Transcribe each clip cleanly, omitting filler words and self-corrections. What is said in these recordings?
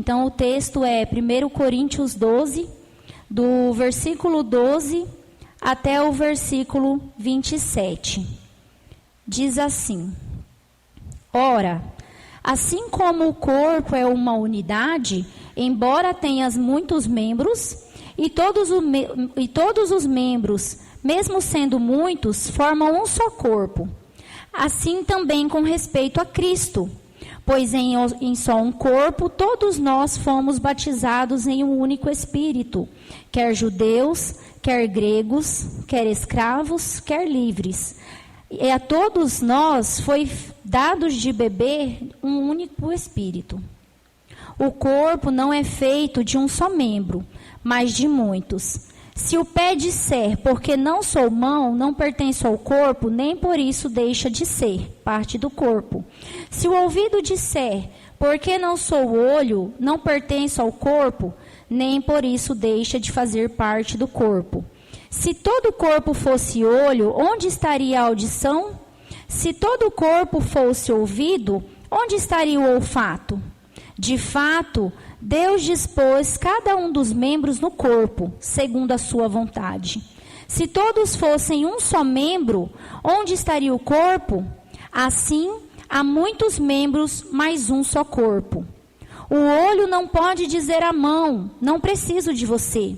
Então o texto é 1 Coríntios 12, do versículo 12 até o versículo 27. Diz assim: Ora, assim como o corpo é uma unidade, embora tenha muitos membros, e todos os membros, mesmo sendo muitos, formam um só corpo. Assim também com respeito a Cristo, pois em só um corpo todos nós fomos batizados em um único Espírito, quer judeus, quer gregos, quer escravos, quer livres. E a todos nós foi dado de beber um único Espírito. O corpo não é feito de um só membro, mas de muitos. Se o pé disser, porque não sou mão, não pertenço ao corpo, nem por isso deixa de ser parte do corpo. Se o ouvido disser, porque não sou olho, não pertenço ao corpo, nem por isso deixa de fazer parte do corpo. Se todo o corpo fosse olho, onde estaria a audição? Se todo o corpo fosse ouvido, onde estaria o olfato? De fato, Deus dispôs cada um dos membros no corpo, segundo a sua vontade. Se todos fossem um só membro, onde estaria o corpo? Assim, há muitos membros, mas um só corpo. O olho não pode dizer à mão, não preciso de você.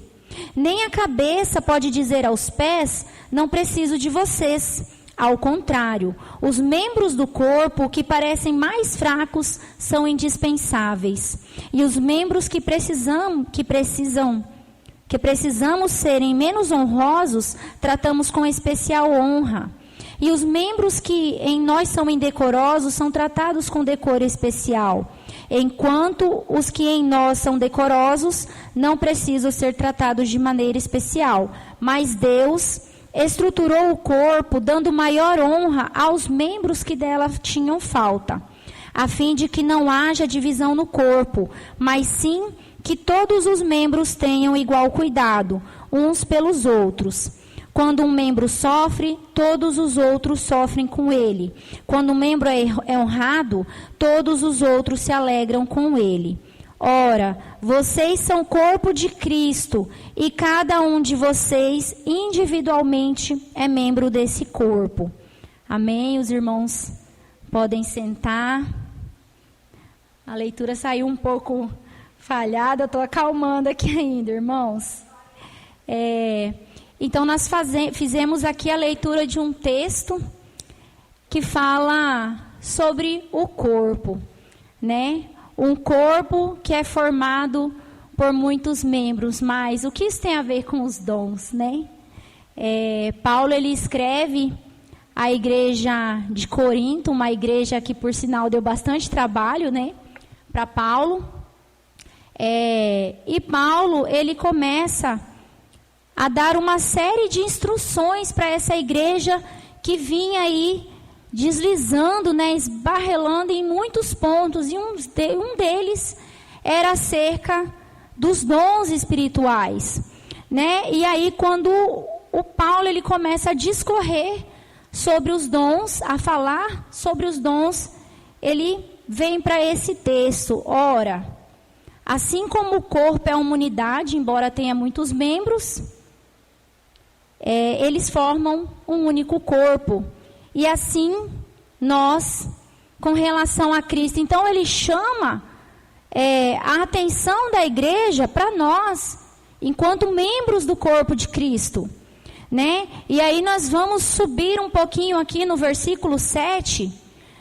Nem a cabeça pode dizer aos pés, não preciso de vocês. Ao contrário, os membros do corpo que parecem mais fracos são indispensáveis. E os membros que precisamos serem menos honrosos, tratamos com especial honra. E os membros que em nós são indecorosos são tratados com decoro especial. Enquanto os que em nós são decorosos não precisam ser tratados de maneira especial. Mas Deus estruturou o corpo, dando maior honra aos membros que dela tinham falta, a fim de que não haja divisão no corpo, mas sim que todos os membros tenham igual cuidado, uns pelos outros. Quando um membro sofre, todos os outros sofrem com ele. Quando um membro é honrado, todos os outros se alegram com ele. Ora, vocês são o corpo de Cristo e cada um de vocês individualmente é membro desse corpo. Amém? Os irmãos podem sentar. A leitura saiu um pouco falhada, estou acalmando aqui ainda, irmãos. Então, nós fizemos aqui a leitura de um texto que fala sobre o corpo, né? Um corpo que é formado por muitos membros, mas o que isso tem a ver com os dons, né? Paulo, ele escreve à igreja de Corinto, uma igreja que, por sinal, deu bastante trabalho, né, para Paulo. E Paulo, ele começa a dar uma série de instruções para essa igreja que vinha aí deslizando, né, esbarrelando em muitos pontos, e um deles era acerca dos dons espirituais, né? E aí quando o Paulo, ele começa a discorrer sobre os dons, a falar sobre os dons, ele vem para esse texto: ora, assim como o corpo é uma unidade, embora tenha muitos membros, eles formam um único corpo. E assim, nós, com relação a Cristo, então ele chama a atenção da igreja para nós, enquanto membros do corpo de Cristo, né? E aí nós vamos subir um pouquinho aqui no versículo 7,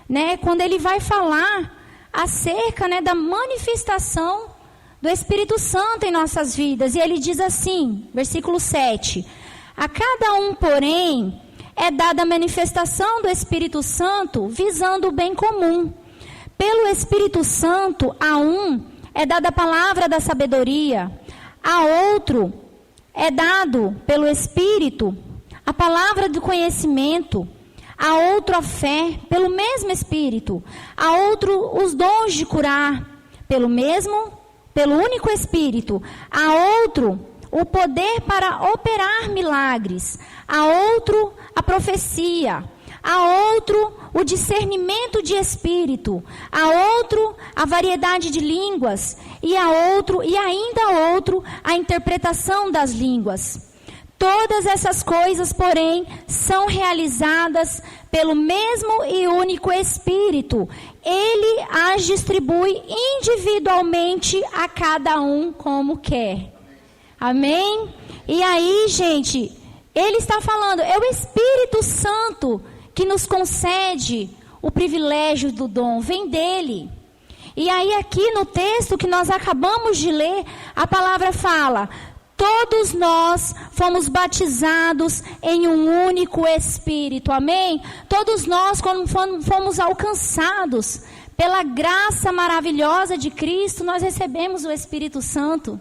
né? Quando ele vai falar acerca, né, da manifestação do Espírito Santo em nossas vidas. E ele diz assim, versículo 7, a cada um, porém, é dada a manifestação do Espírito Santo visando o bem comum. Pelo Espírito Santo, a um é dada a palavra da sabedoria, a outro é dado pelo Espírito a palavra do conhecimento, a outro a fé pelo mesmo Espírito, a outro os dons de curar pelo único Espírito, a outro o poder para operar milagres, a outro a profecia, a outro o discernimento de espírito, a outro a variedade de línguas, e ainda a outro a interpretação das línguas. Todas essas coisas, porém, são realizadas pelo mesmo e único Espírito. Ele as distribui individualmente a cada um como quer. Amém? E aí, gente, ele está falando, é o Espírito Santo que nos concede o privilégio do dom, vem dele. E aí aqui no texto que nós acabamos de ler, a palavra fala: todos nós fomos batizados em um único Espírito, amém? Todos nós, quando fomos alcançados pela graça maravilhosa de Cristo, nós recebemos o Espírito Santo,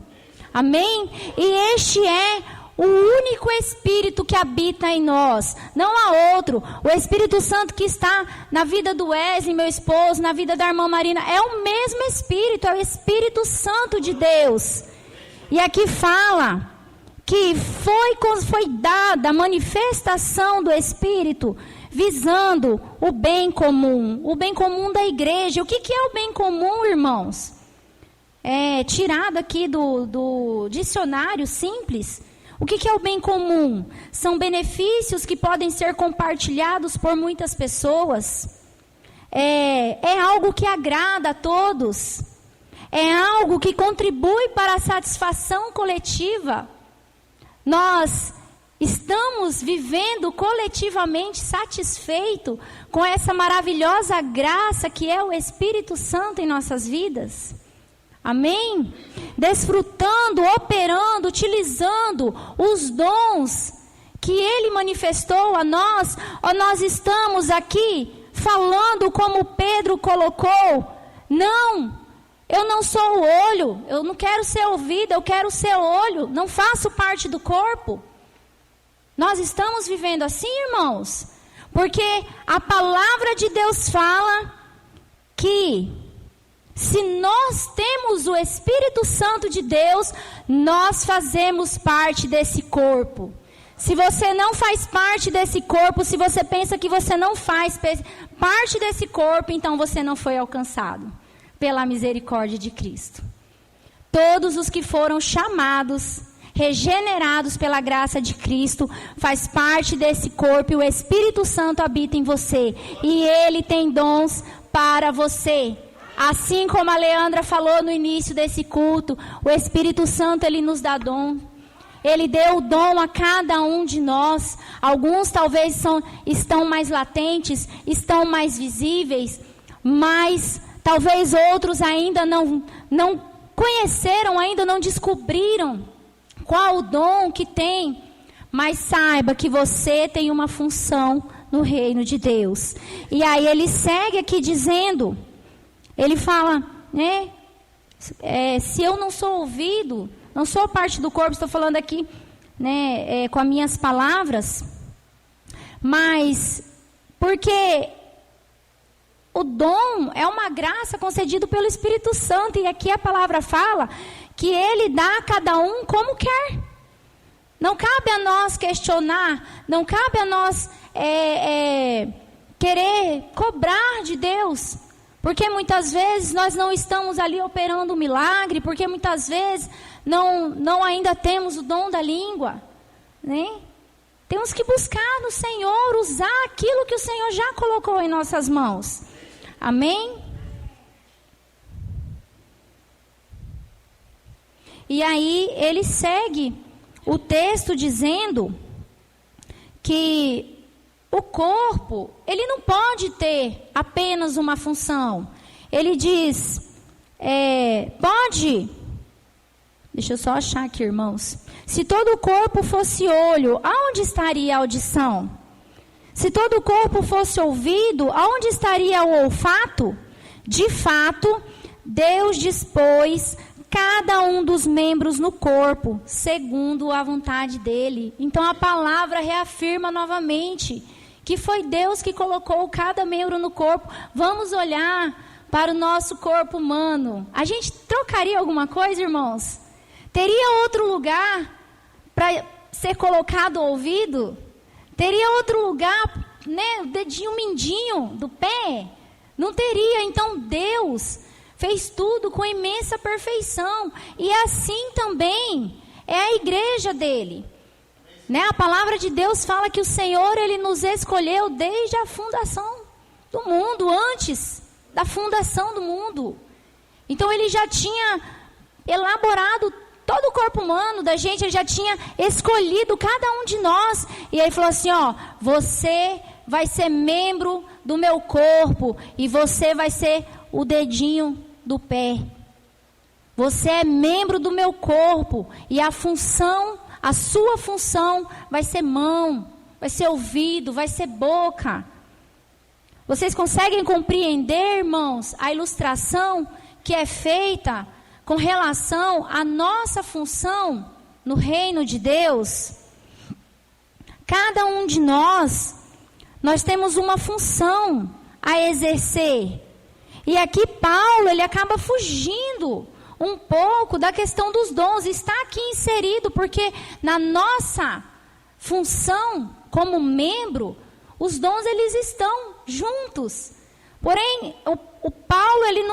amém? E este é o único Espírito que habita em nós, não há outro. O Espírito Santo que está na vida do Wesley, meu esposo, na vida da irmã Marina, é o mesmo Espírito, é o Espírito Santo de Deus. E aqui fala que foi dada a manifestação do Espírito visando o bem comum da igreja. O que é o bem comum, irmãos? É tirado aqui do dicionário simples. O que é o bem comum? São benefícios que podem ser compartilhados por muitas pessoas. É algo que agrada a todos. É algo que contribui para a satisfação coletiva. Nós estamos vivendo coletivamente satisfeitos com essa maravilhosa graça que é o Espírito Santo em nossas vidas. Amém? Desfrutando, operando, utilizando os dons que Ele manifestou a nós. Nós estamos aqui falando como Pedro colocou. Não. Eu não sou o olho, eu não quero ser ouvido, eu quero ser olho, não faço parte do corpo. Nós estamos vivendo assim, irmãos, porque a palavra de Deus fala que se nós temos o Espírito Santo de Deus, nós fazemos parte desse corpo. Se você não faz parte desse corpo, se você pensa que você não faz parte desse corpo, então você não foi alcançado pela misericórdia de Cristo. Todos os que foram chamados, regenerados pela graça de Cristo, faz parte desse corpo e o Espírito Santo habita em você. E Ele tem dons para você. Assim como a Leandra falou no início desse culto, o Espírito Santo, Ele nos dá dom. Ele deu o dom a cada um de nós. Alguns talvez estão mais latentes, estão mais visíveis, mas talvez outros ainda não conheceram, ainda não descobriram qual o dom que tem. Mas saiba que você tem uma função no reino de Deus. E aí ele segue aqui dizendo, ele fala, né? Se eu não sou ouvido, não sou parte do corpo, estou falando aqui, né, com as minhas palavras, mas porque o dom é uma graça concedida pelo Espírito Santo. E aqui a palavra fala que Ele dá a cada um como quer. Não cabe a nós questionar, não cabe a nós querer cobrar de Deus. Porque muitas vezes nós não estamos ali operando um milagre, porque muitas vezes não ainda temos o dom da língua, né? Temos que buscar no Senhor, usar aquilo que o Senhor já colocou em nossas mãos. Amém? E aí ele segue o texto dizendo que o corpo, ele não pode ter apenas uma função. Ele diz, deixa eu só achar aqui, irmãos. Se todo o corpo fosse olho, aonde estaria a audição? Se todo o corpo fosse ouvido, aonde estaria o olfato? De fato, Deus dispôs cada um dos membros no corpo, segundo a vontade dele. Então a palavra reafirma novamente que foi Deus que colocou cada membro no corpo. Vamos olhar para o nosso corpo humano. A gente trocaria alguma coisa, irmãos? Teria outro lugar para ser colocado o ouvido? Teria outro lugar, né? O dedinho mindinho do pé? Não teria. Então Deus fez tudo com imensa perfeição. E assim também é a igreja dele. Né? A palavra de Deus fala que o Senhor, Ele nos escolheu desde a fundação do mundo, antes da fundação do mundo. Então Ele já tinha elaborado todo o corpo humano da gente, Ele já tinha escolhido cada um de nós. E Ele falou assim, ó, você vai ser membro do meu corpo e você vai ser o dedinho do pé. Você é membro do meu corpo e a sua função vai ser mão, vai ser ouvido, vai ser boca. Vocês conseguem compreender, irmãos, a ilustração que é feita com relação à nossa função no reino de Deus? Cada um de nós temos uma função a exercer. E aqui Paulo, ele acaba fugindo um pouco da questão dos dons. Está aqui inserido, porque na nossa função como membro, os dons eles estão juntos. Porém, o Paulo, ele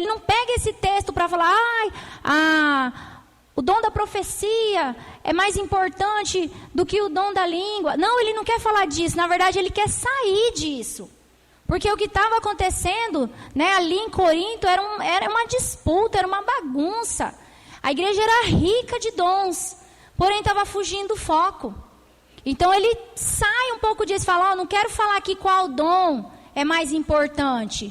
não pega esse texto para falar, o dom da profecia é mais importante do que o dom da língua. Não, ele não quer falar disso. Na verdade, ele quer sair disso. Porque o que estava acontecendo, né, ali em Corinto era uma disputa, era uma bagunça. A igreja era rica de dons, porém estava fugindo do foco. Então ele sai um pouco disso e fala, não quero falar aqui qual dom é mais importante.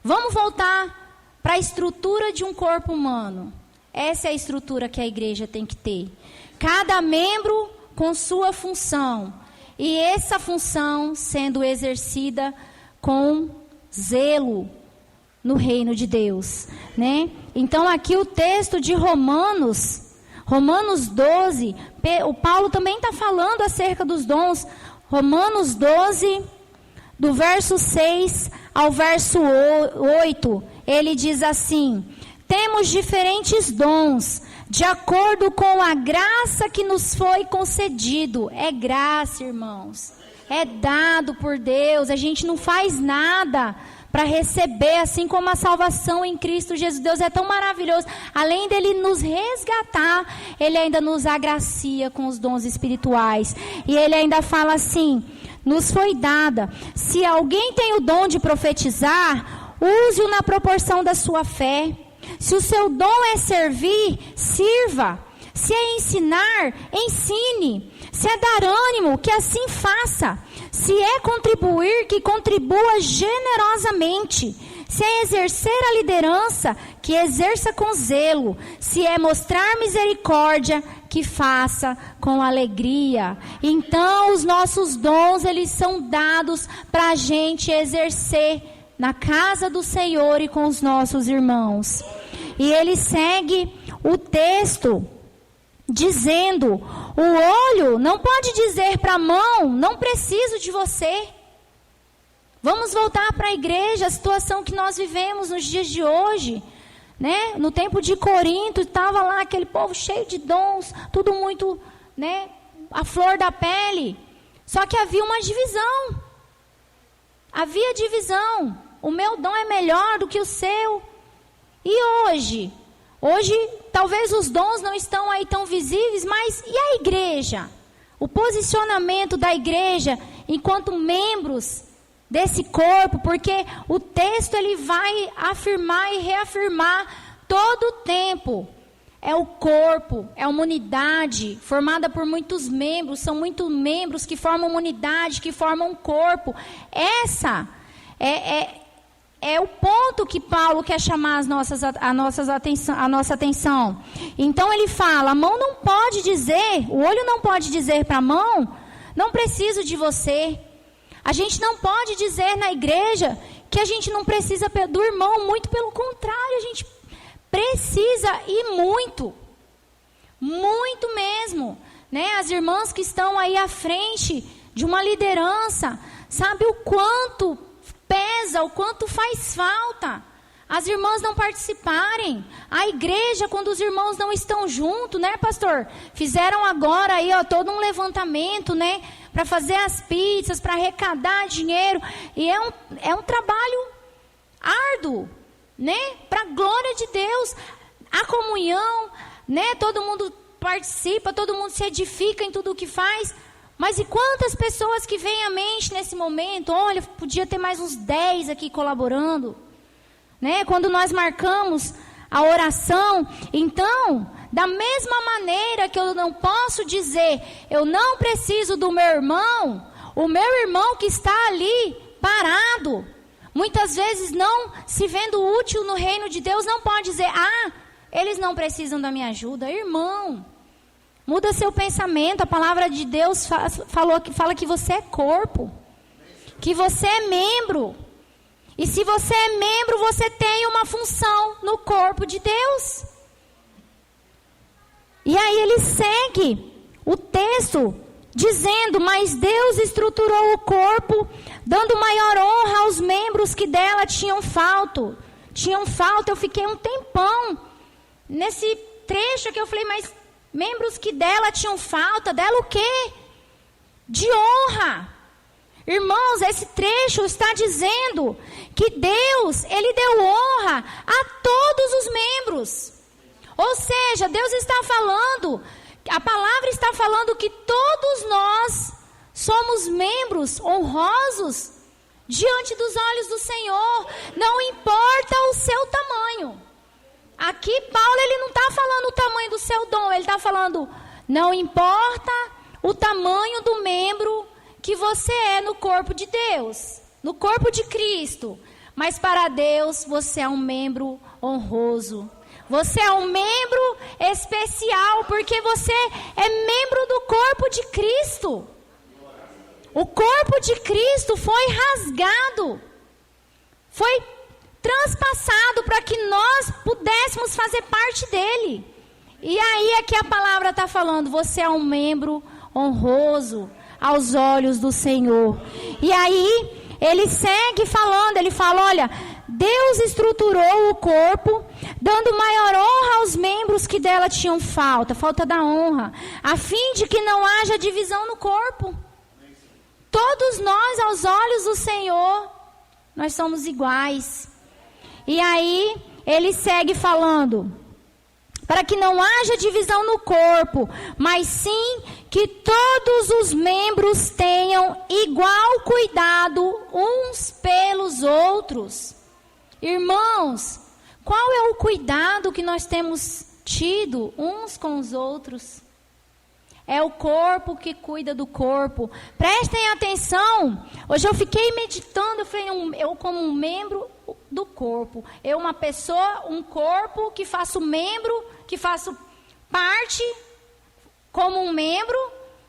Vamos voltar para a estrutura de um corpo humano. Essa é a estrutura que a igreja tem que ter. Cada membro com sua função. E essa função sendo exercida com zelo no reino de Deus, né? Então aqui o texto de Romanos 12, o Paulo também está falando acerca dos dons. Romanos 12, do verso 6 ao verso 8, ele diz assim: temos diferentes dons, de acordo com a graça que nos foi concedido. É graça, irmãos. É dado por Deus. A gente não faz nada para receber, assim como a salvação em Cristo Jesus. Deus é tão maravilhoso. Além dele nos resgatar, ele ainda nos agracia com os dons espirituais. E ele ainda fala assim: nos foi dada. Se alguém tem o dom de profetizar, use-o na proporção da sua fé. Se o seu dom é servir, sirva. Se é ensinar, ensine. Se é dar ânimo, que assim faça. Se é contribuir, que contribua generosamente. Se é exercer a liderança, que exerça com zelo. Se é mostrar misericórdia, que faça com alegria. Então, os nossos dons, eles são dados para a gente exercer na casa do Senhor e com os nossos irmãos. E ele segue o texto dizendo: o olho não pode dizer para a mão, não preciso de você. Vamos voltar para a igreja, a situação que nós vivemos nos dias de hoje, né? No tempo de Corinto, estava lá aquele povo cheio de dons, tudo muito, né, a flor da pele. Só que havia uma divisão. Havia divisão. O meu dom é melhor do que o seu. E hoje? Hoje, talvez os dons não estão aí tão visíveis, mas e a igreja? O posicionamento da igreja enquanto membros desse corpo, porque o texto ele vai afirmar e reafirmar todo o tempo. É o corpo, é uma unidade formada por muitos membros, são muitos membros que formam uma unidade, que formam um corpo. Essa é o ponto que Paulo quer chamar a nossa atenção. Então ele fala, a mão não pode dizer, o olho não pode dizer para a mão, não preciso de você. A gente não pode dizer na igreja que a gente não precisa do irmão, muito pelo contrário, a gente precisa e muito mesmo, né? As irmãs que estão aí à frente de uma liderança, sabe o quanto pesa, o quanto faz falta as irmãs não participarem. A igreja, quando os irmãos não estão juntos, né, pastor? Fizeram agora aí, ó, todo um levantamento, né? Para fazer as pizzas, para arrecadar dinheiro. E é um trabalho árduo, né? Para a glória de Deus. A comunhão, né? Todo mundo participa, todo mundo se edifica em tudo o que faz. Mas e quantas pessoas que vêm à mente nesse momento? Olha, podia ter mais uns 10 aqui colaborando. Né? Quando nós marcamos a oração, então, da mesma maneira que eu não posso dizer, eu não preciso do meu irmão, o meu irmão que está ali parado, muitas vezes não se vendo útil no reino de Deus, não pode dizer, eles não precisam da minha ajuda. Irmão, muda seu pensamento. A palavra de Deus fala que você é corpo, que você é membro. E se você é membro, você tem uma função no corpo de Deus. E aí ele segue o texto dizendo, mas Deus estruturou o corpo, dando maior honra aos membros que dela tinham falta. Eu fiquei um tempão nesse trecho que eu falei, mas membros que dela tinham falta, dela o quê? De honra. Irmãos, esse trecho está dizendo que Deus, Ele deu honra a todos os membros. Ou seja, Deus está falando, a palavra está falando que todos nós somos membros honrosos diante dos olhos do Senhor. Não importa o seu tamanho. Aqui Paulo, ele não está falando o tamanho do seu dom, ele está falando, não importa o tamanho do membro que você é no corpo de Deus, no corpo de Cristo, mas para Deus você é um membro honroso, você é um membro especial, porque você é membro do corpo de Cristo. O corpo de Cristo foi rasgado, foi transpassado para que nós pudéssemos fazer parte dele. E aí é que a palavra está falando, você é um membro honroso aos olhos do Senhor. E aí ele segue falando, ele fala, olha, Deus estruturou o corpo, dando maior honra aos membros que dela tinham falta da honra, a fim de que não haja divisão no corpo. Todos nós, aos olhos do Senhor, nós somos iguais. E aí ele segue falando, para que não haja divisão no corpo, mas sim que todos os membros tenham igual cuidado uns pelos outros. Irmãos, qual é o cuidado que nós temos tido uns com os outros? É o corpo que cuida do corpo. Prestem atenção. Hoje eu fiquei meditando, eu como um membro do corpo. Eu uma pessoa, um corpo que faço parte como um membro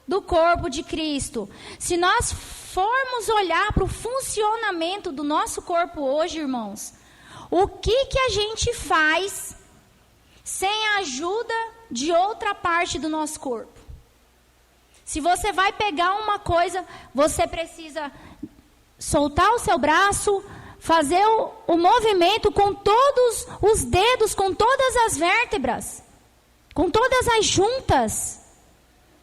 do corpo de Cristo. Se nós formos olhar para o funcionamento do nosso corpo hoje, irmãos, o que a gente faz sem a ajuda de outra parte do nosso corpo? Se você vai pegar uma coisa, você precisa soltar o seu braço, fazer o movimento com todos os dedos, com todas as vértebras, com todas as juntas.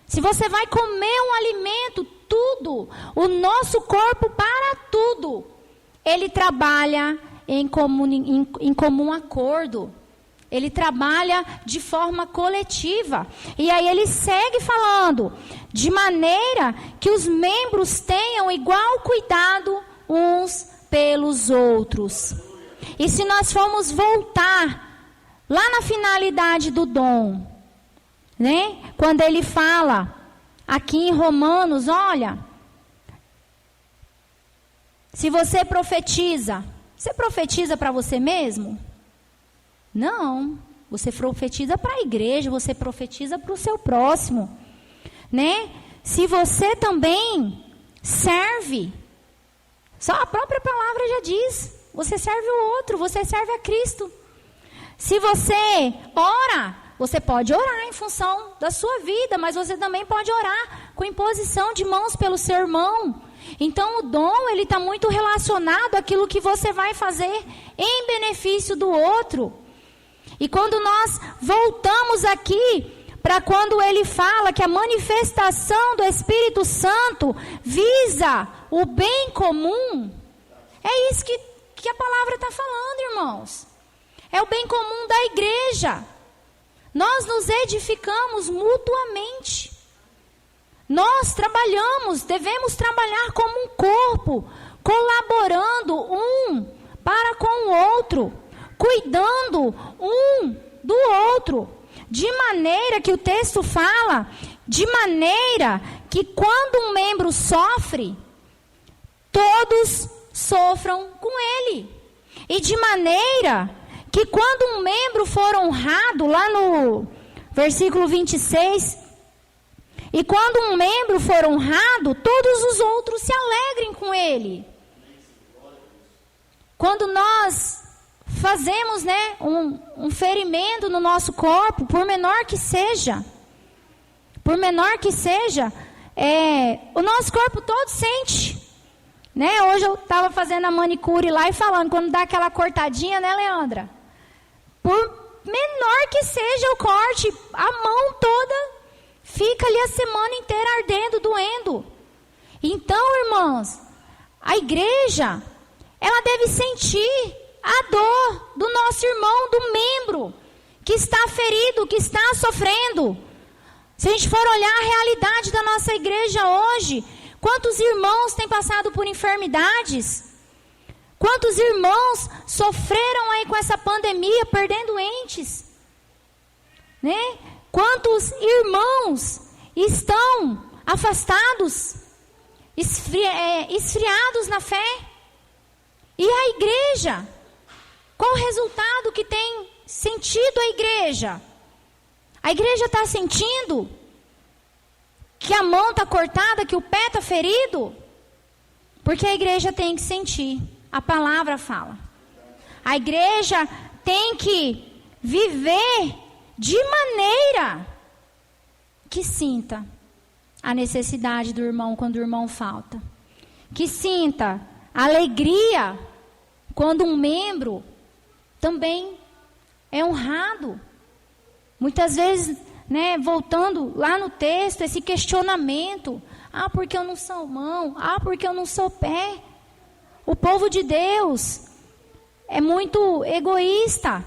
Se você vai comer um alimento, tudo, o nosso corpo para tudo, ele trabalha em comum acordo. Ele trabalha de forma coletiva. E aí ele segue falando, de maneira que os membros tenham igual cuidado uns pelos outros. E se nós formos voltar lá na finalidade do dom, né? Quando ele fala aqui em Romanos, olha, se você profetiza para você mesmo? Não, você profetiza para a igreja, você profetiza para o seu próximo, né? Se você também serve, só a própria palavra já diz, você serve o outro, você serve a Cristo. Se você ora, você pode orar em função da sua vida, mas você também pode orar com imposição de mãos pelo seu irmão. Então o dom, ele está muito relacionado àquilo que você vai fazer em benefício do outro. E quando nós voltamos aqui para quando ele fala que a manifestação do Espírito Santo visa o bem comum, é isso que a palavra está falando, irmãos. É o bem comum da igreja. Nós nos edificamos mutuamente. Nós trabalhamos, devemos trabalhar como um corpo, colaborando um para com o outro, cuidando um do outro, de maneira que o texto fala, de maneira que quando um membro sofre, todos sofram com ele. E de maneira que quando um membro for honrado, lá no versículo 26, e quando um membro for honrado, todos os outros se alegrem com ele. Quando nós fazemos, um ferimento no nosso corpo, por menor que seja, o nosso corpo todo sente. Hoje eu estava fazendo a manicure lá e falando, quando dá aquela cortadinha, né, Leandra? Por menor que seja o corte, a mão toda fica ali a semana inteira ardendo, doendo. Então, irmãos, a igreja, ela deve sentir a dor do nosso irmão, do membro que está ferido, que está sofrendo. Se a gente for olhar a realidade da nossa igreja hoje, quantos irmãos têm passado por enfermidades? Quantos irmãos sofreram aí com essa pandemia, perdendo entes? Quantos irmãos estão afastados, esfriados na fé? E a igreja? Qual o resultado que tem sentido a igreja? A igreja está sentindo que a mão está cortada, que o pé está ferido? Porque a igreja tem que sentir. A palavra fala. A igreja tem que viver de maneira que sinta a necessidade do irmão quando o irmão falta. Que sinta alegria quando um membro também é honrado. Muitas vezes, voltando lá no texto, esse questionamento. Porque eu não sou mão? Porque eu não sou pé? O povo de Deus é muito egoísta.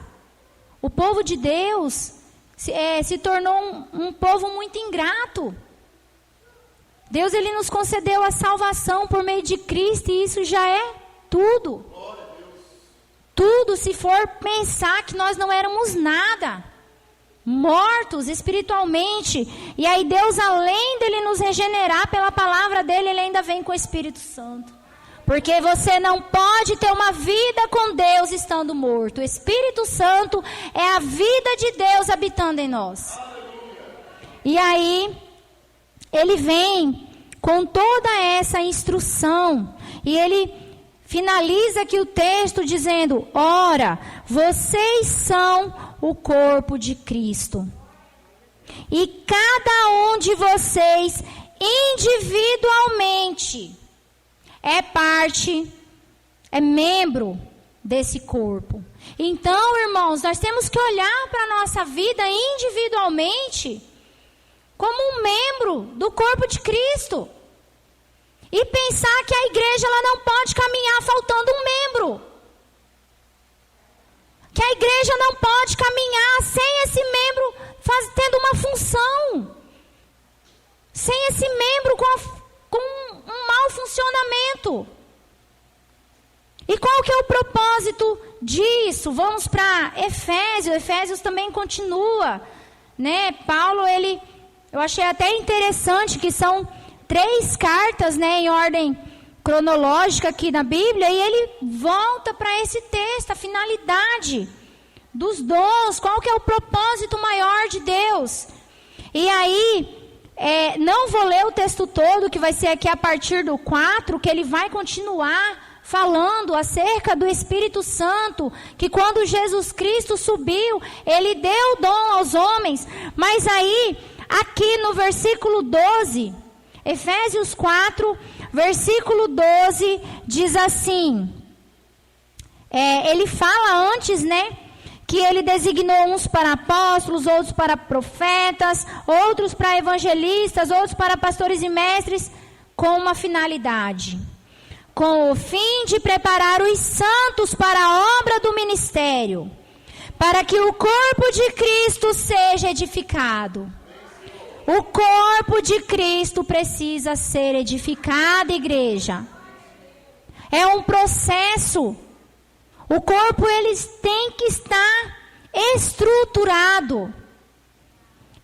O povo de Deus se tornou um povo muito ingrato. Deus, ele nos concedeu a salvação por meio de Cristo, e isso já é tudo. Tudo, se for pensar que nós não éramos nada, mortos espiritualmente, e aí Deus, além dele nos regenerar pela palavra dele, ele ainda vem com o Espírito Santo. Porque você não pode ter uma vida com Deus estando morto. O Espírito Santo é a vida de Deus habitando em nós. E aí, ele vem com toda essa instrução. E ele finaliza aqui o texto dizendo: ora, vocês são o corpo de Cristo. E cada um de vocês, individualmente, é membro desse corpo. Então, irmãos, nós temos que olhar para a nossa vida individualmente como um membro do corpo de Cristo. E pensar que a igreja, ela não pode caminhar faltando um membro. Que a igreja não pode caminhar sem esse membro tendo uma função. Sem esse membro com um mau funcionamento. E qual que é o propósito disso? Vamos para Efésios. Efésios também continua, Paulo, eu achei até interessante que são 3 cartas, em ordem cronológica aqui na Bíblia, e ele volta para esse texto, a finalidade dos dons, qual que é o propósito maior de Deus. E aí, não vou ler o texto todo, que vai ser aqui a partir do 4, que ele vai continuar falando acerca do Espírito Santo, que quando Jesus Cristo subiu, ele deu dom aos homens. Mas aí, aqui no versículo 12, Efésios 4, versículo 12, diz assim, ele fala antes, né, que ele designou uns para apóstolos, outros para profetas, outros para evangelistas, outros para pastores e mestres, com uma finalidade, com o fim de preparar os santos para a obra do ministério, para que o corpo de Cristo seja edificado. O corpo de Cristo precisa ser edificado, igreja. É um processo. O corpo, ele tem que estar estruturado,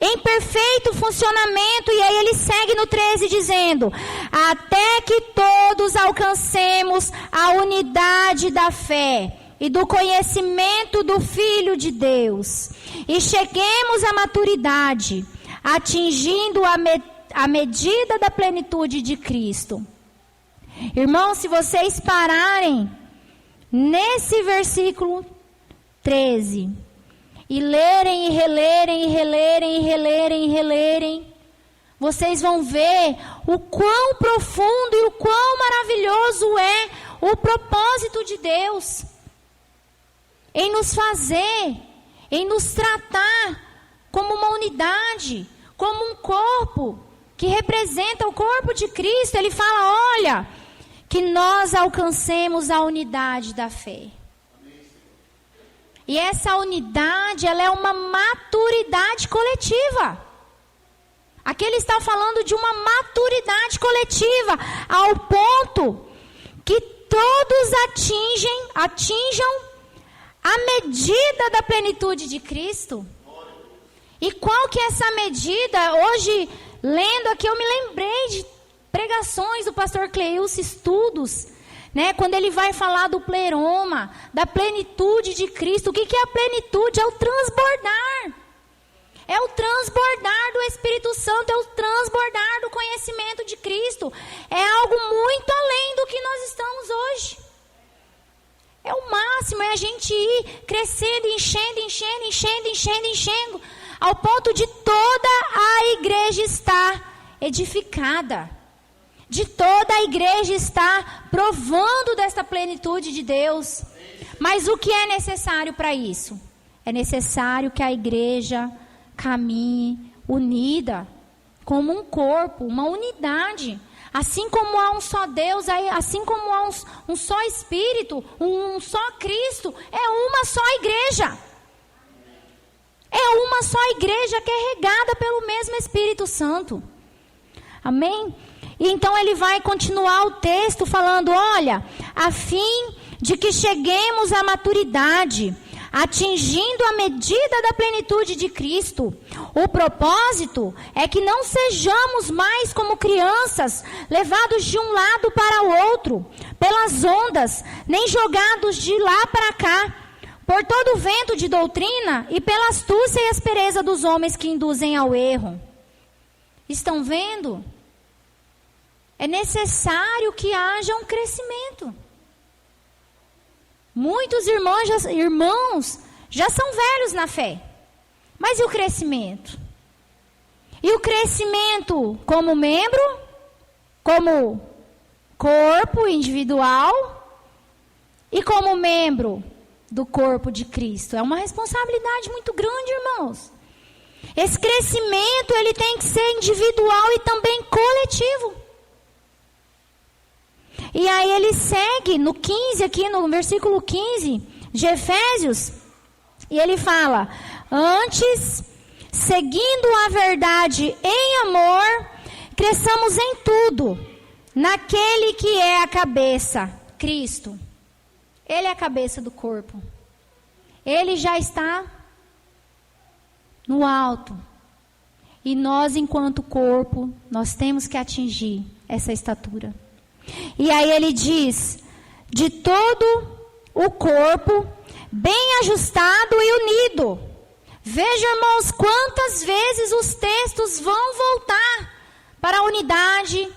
em perfeito funcionamento. E aí ele segue no 13 dizendo, até que todos alcancemos a unidade da fé e do conhecimento do Filho de Deus, e cheguemos à maturidade, atingindo a medida da plenitude de Cristo. Irmãos, se vocês pararem nesse versículo 13, e lerem, e relerem, e relerem, e relerem, e relerem, vocês vão ver o quão profundo e o quão maravilhoso é o propósito de Deus em nos fazer, em nos tratar como uma unidade, como um corpo que representa o corpo de Cristo. Ele fala, olha, que nós alcancemos a unidade da fé. E essa unidade, ela é uma maturidade coletiva. Aqui ele está falando de uma maturidade coletiva, ao ponto que todos atinjam a medida da plenitude de Cristo. E qual que é essa medida? Hoje, lendo aqui, eu me lembrei de pregações do pastor Cleilson, estudos, né? Quando ele vai falar do pleroma, da plenitude de Cristo. O que é a plenitude? É o transbordar. É o transbordar do Espírito Santo, é o transbordar do conhecimento de Cristo. É algo muito além do que nós estamos hoje. É o máximo, é a gente ir crescendo, enchendo, ao ponto de toda a igreja estar edificada. De toda a igreja estar provando desta plenitude de Deus. Mas o que é necessário para isso? É necessário que a igreja caminhe unida, como um corpo, uma unidade. Assim como há um só Deus, assim como há um só Espírito, um só Cristo, é uma só igreja. É uma só igreja que é regada pelo mesmo Espírito Santo. Amém? E então ele vai continuar o texto falando, olha, a fim de que cheguemos à maturidade, atingindo a medida da plenitude de Cristo. O propósito é que não sejamos mais como crianças, levados de um lado para o outro, pelas ondas, nem jogados de lá para cá, por todo o vento de doutrina e pela astúcia e aspereza dos homens que induzem ao erro. Estão vendo? É necessário que haja um crescimento. Muitos irmãos já são velhos na fé. Mas e o crescimento? E o crescimento como membro, como corpo individual e como membro do corpo de Cristo. É uma responsabilidade muito grande, irmãos. Esse crescimento, ele tem que ser individual e também coletivo. E aí ele segue no 15, aqui no versículo 15 de Efésios, e ele fala, antes, seguindo a verdade em amor, cresçamos em tudo, naquele que é a cabeça, Cristo. Ele é a cabeça do corpo. Ele já está no alto. E nós, enquanto corpo, nós temos que atingir essa estatura. E aí ele diz, de todo o corpo, bem ajustado e unido. Veja, irmãos, quantas vezes os textos vão voltar para a unidade,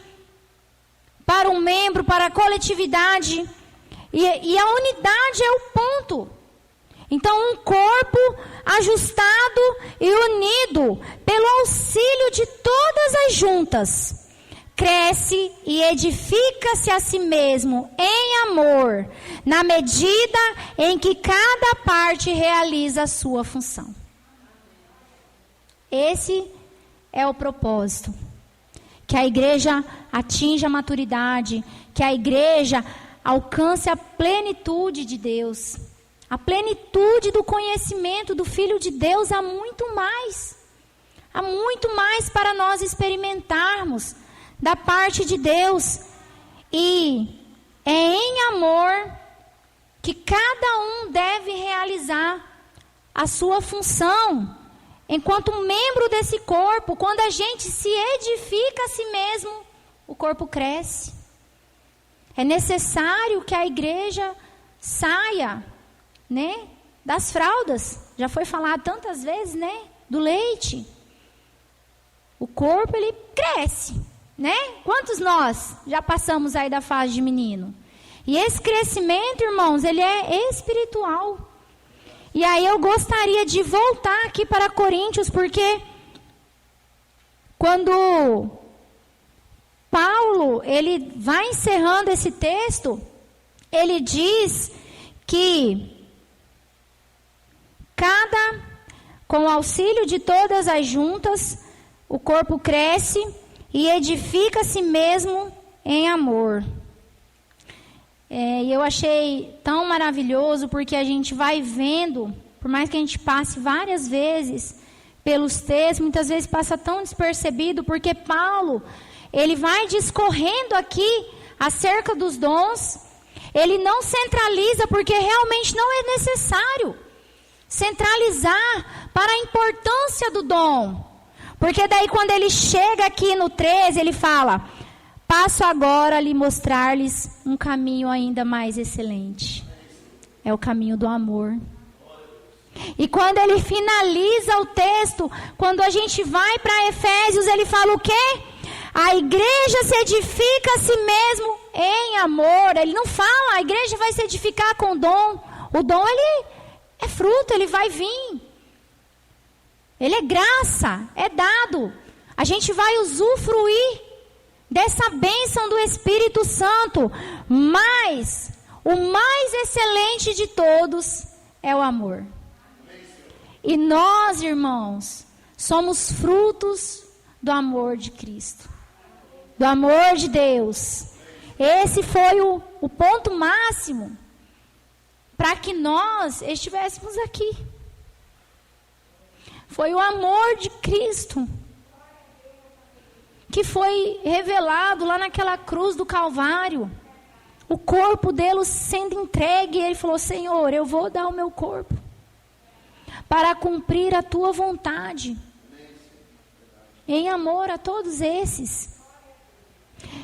para um membro, para a coletividade. E a unidade é o ponto. Então, um corpo ajustado e unido, pelo auxílio de todas as juntas, cresce e edifica-se a si mesmo em amor, na medida em que cada parte realiza a sua função. Esse é o propósito. Que a igreja atinja a maturidade, que a igreja alcance a plenitude de Deus, a plenitude do conhecimento do Filho de Deus. Há muito mais para nós experimentarmos da parte de Deus. E é em amor que cada um deve realizar a sua função enquanto membro desse corpo. Quando a gente se edifica a si mesmo, o corpo cresce. É necessário que a igreja saia, né, das fraldas. Já foi falado tantas vezes, né, do leite. O corpo, ele cresce, né? Quantos nós já passamos aí da fase de menino? E esse crescimento, irmãos, ele é espiritual. E aí eu gostaria de voltar aqui para Coríntios, porque quando Paulo, ele vai encerrando esse texto, ele diz que com o auxílio de todas as juntas, o corpo cresce e edifica a si mesmo em amor. E eu achei tão maravilhoso, porque a gente vai vendo, por mais que a gente passe várias vezes pelos textos, muitas vezes passa tão despercebido, porque Paulo, ele vai discorrendo aqui acerca dos dons. Ele não centraliza, porque realmente não é necessário centralizar para a importância do dom. Porque daí quando ele chega aqui no 13, ele fala: passo agora a lhe mostrar-lhes um caminho ainda mais excelente. É o caminho do amor. E quando ele finaliza o texto, quando a gente vai para Efésios, ele fala o quê? A igreja se edifica a si mesmo em amor. Ele não fala, a igreja vai se edificar com o dom. O dom, ele é fruto, ele vai vir. Ele é graça, é dado. A gente vai usufruir dessa bênção do Espírito Santo. Mas o mais excelente de todos é o amor. E nós, irmãos, somos frutos do amor de Cristo, do amor de Deus. Esse foi o ponto máximo para que nós estivéssemos aqui. Foi o amor de Cristo que foi revelado lá naquela cruz do Calvário. O corpo dele sendo entregue, ele falou: Senhor, eu vou dar o meu corpo para cumprir a tua vontade, em amor a todos esses.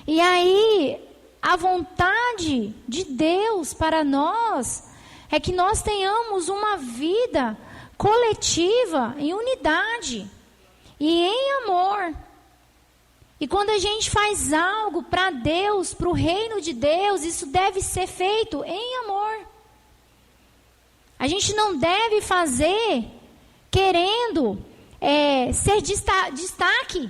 E aí, a vontade de Deus para nós é que nós tenhamos uma vida coletiva, em unidade e em amor. E quando a gente faz algo para Deus, para o reino de Deus, isso deve ser feito em amor. A gente não deve fazer querendo ser destaque.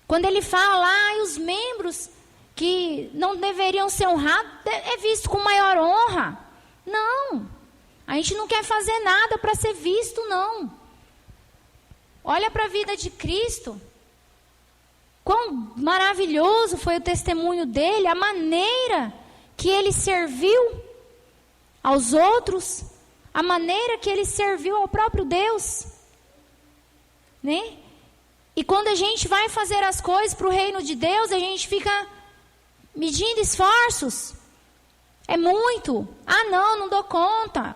Quando ele fala lá, os membros que não deveriam ser honrados, é visto com maior honra. Não, a gente não quer fazer nada para ser visto, não. Olha para a vida de Cristo. Quão maravilhoso foi o testemunho dele, a maneira que ele serviu aos outros, a maneira que ele serviu ao próprio Deus, né? E quando a gente vai fazer as coisas para o reino de Deus, a gente fica medindo esforços. É muito. Não dou conta.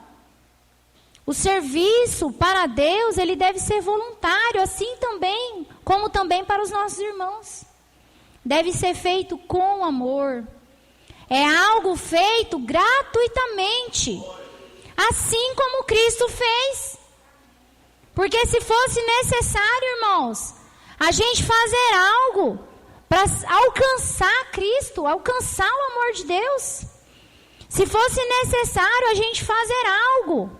O serviço para Deus, ele deve ser voluntário, assim também, como também para os nossos irmãos. Deve ser feito com amor. É algo feito gratuitamente, assim como Cristo fez. Porque se fosse necessário, irmãos, a gente fazer algo para alcançar Cristo, alcançar o amor de Deus, se fosse necessário a gente fazer algo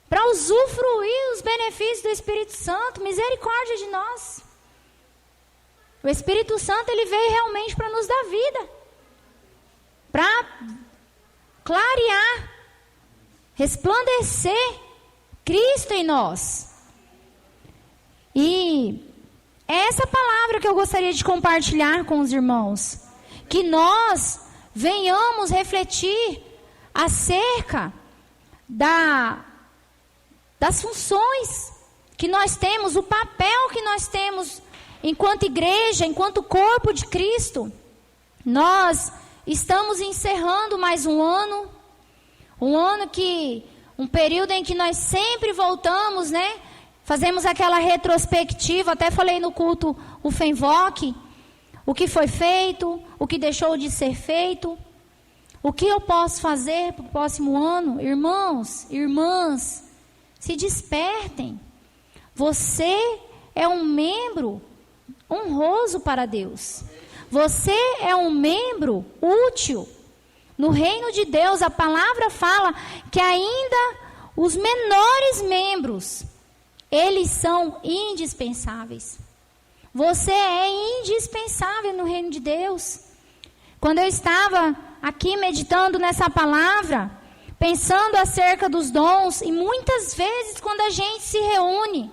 para usufruir os benefícios do Espírito Santo, misericórdia de nós. O Espírito Santo, ele veio realmente para nos dar vida. Para clarear, resplandecer Cristo em nós. E é essa palavra que eu gostaria de compartilhar com os irmãos. Que nós venhamos refletir acerca das funções que nós temos, o papel que nós temos enquanto igreja, enquanto corpo de Cristo. Nós estamos encerrando mais um ano um período em que nós sempre voltamos, né? Fazemos aquela retrospectiva, até falei no culto o FEMVOC, o que foi feito, o que deixou de ser feito, o que eu posso fazer para o próximo ano. Irmãos, irmãs, se despertem. Você é um membro honroso para Deus. Você é um membro útil. No reino de Deus, a palavra fala que ainda os menores membros, eles são indispensáveis. Você é indispensável no reino de Deus. Quando eu estava aqui meditando nessa palavra, pensando acerca dos dons, e muitas vezes quando a gente se reúne,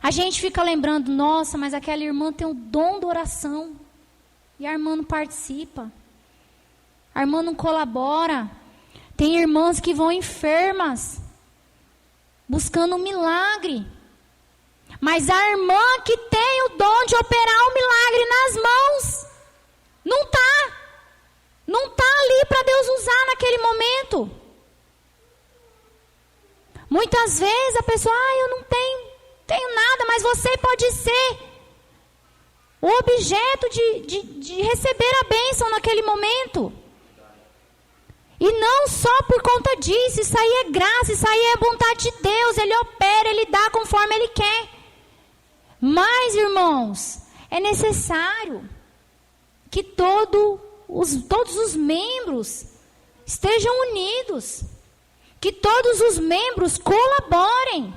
a gente fica lembrando, nossa, mas aquela irmã tem o dom da oração, e a irmã não participa, a irmã não colabora. Tem irmãs que vão enfermas, buscando um milagre, mas a irmã que tem o dom de operar o milagre nas mãos, não está ali para Deus usar naquele momento. Muitas vezes a pessoa, eu não tenho nada, mas você pode ser o objeto de receber a bênção naquele momento. E não só por conta disso, isso aí é graça, isso aí é vontade de Deus, Ele opera, Ele dá conforme Ele quer. Mas, irmãos, é necessário que todos os membros estejam unidos, que todos os membros colaborem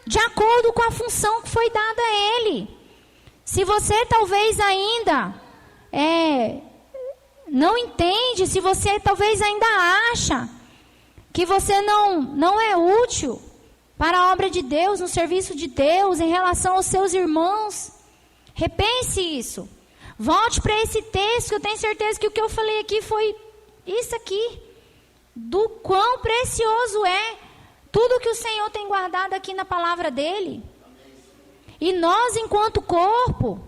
de acordo com a função que foi dada a ele. Se você talvez ainda não entende, se você talvez ainda acha que você não é útil para a obra de Deus, no serviço de Deus, em relação aos seus irmãos, repense isso. Volte para esse texto, que eu tenho certeza que o que eu falei aqui foi isso aqui. Do quão precioso é tudo que o Senhor tem guardado aqui na palavra dEle. E nós, enquanto corpo,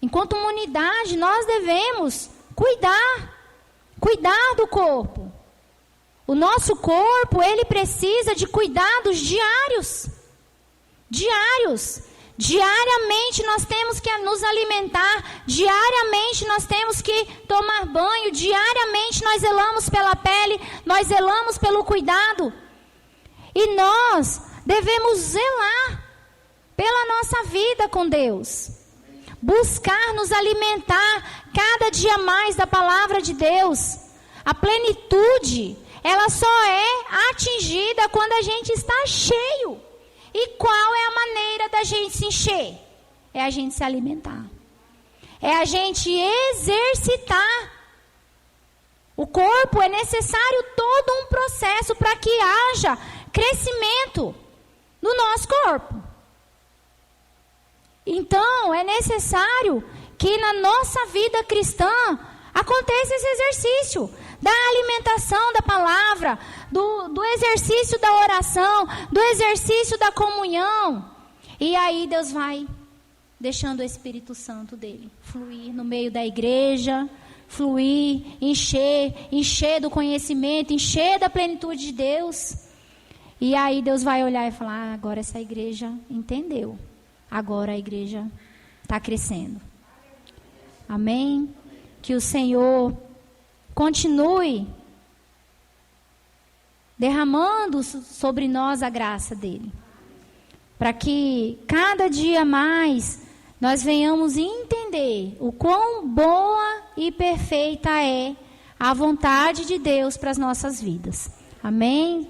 enquanto uma unidade, nós devemos cuidar do corpo. O nosso corpo, ele precisa de cuidados diários. Diariamente nós temos que nos alimentar, diariamente nós temos que tomar banho, diariamente nós zelamos pela pele, nós zelamos pelo cuidado. E nós devemos zelar pela nossa vida com Deus. Buscar nos alimentar cada dia mais da palavra de Deus. A plenitude, ela só é atingida quando a gente está cheio. E qual é a maneira da gente se encher? É a gente se alimentar. É a gente exercitar. O corpo é necessário todo um processo para que haja crescimento no nosso corpo. Então, é necessário que na nossa vida cristã aconteça esse exercício da alimentação da palavra, do exercício da oração, do exercício da comunhão. E aí Deus vai deixando o Espírito Santo dele fluir no meio da igreja, fluir, encher do conhecimento, encher da plenitude de Deus. E aí Deus vai olhar e falar, agora essa igreja entendeu. Agora a igreja está crescendo. Amém? Que o Senhor continue derramando sobre nós a graça dele. Para que cada dia mais nós venhamos entender o quão boa e perfeita é a vontade de Deus para as nossas vidas. Amém?